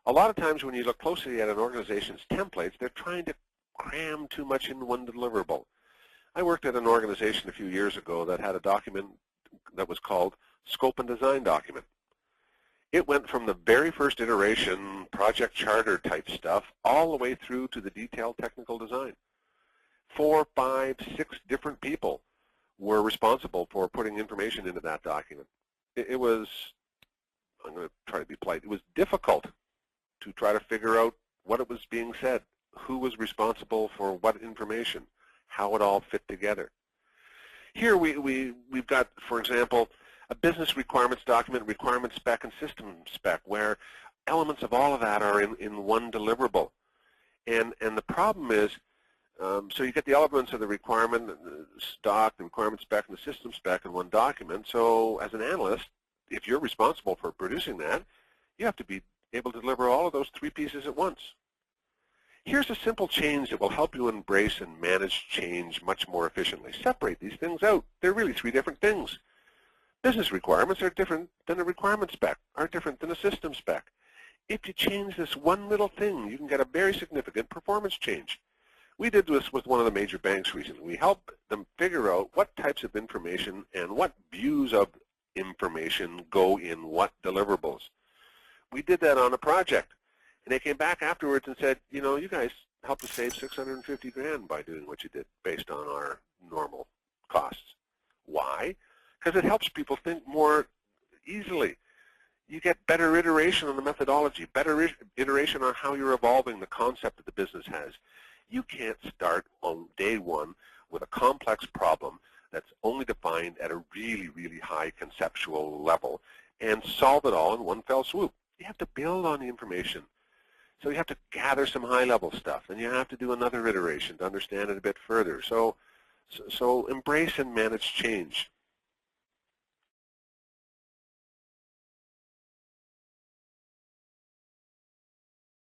A lot of times when you look closely at an organization's templates, they're trying to cram too much into one deliverable. I worked at an organization a few years ago that had a document that was called Scope and Design Document. It went from the very first iteration, project charter type stuff, all the way through to the detailed technical design. 4, 5, 6 different people were responsible for putting information into that document. It was, I'm going to try to be polite, it was difficult to try to figure out what it was being said, who was responsible for what information, how it all fit together. Here we've got, for example, a business requirements document, requirement spec, and system spec, where elements of all of that are in one deliverable. And the problem is, so you get the elements of the requirement doc, the requirement spec, and the system spec in one document. So as an analyst, if you're responsible for producing that, you have to be able to deliver all of those 3 pieces at once. Here's a simple change that will help you embrace and manage change much more efficiently. Separate these things out. They're really 3 different things. Business requirements are different than a requirement spec, are different than a system spec. If you change this one little thing, you can get a very significant performance change. We did this with one of the major banks recently. We helped them figure out what types of information and what views of information go in what deliverables. We did that on a project, and they came back afterwards and said, you know, you guys helped us save 650 grand by doing what you did based on our normal costs. Why? Because it helps people think more easily. You get better iteration on the methodology, better iteration on how you're evolving the concept that the business has. You can't start on day one with a complex problem that's only defined at a really, really high conceptual level and solve it all in one fell swoop. You have to build on the information. So you have to gather some high-level stuff, and you have to do another iteration to understand it a bit further. So embrace and manage change.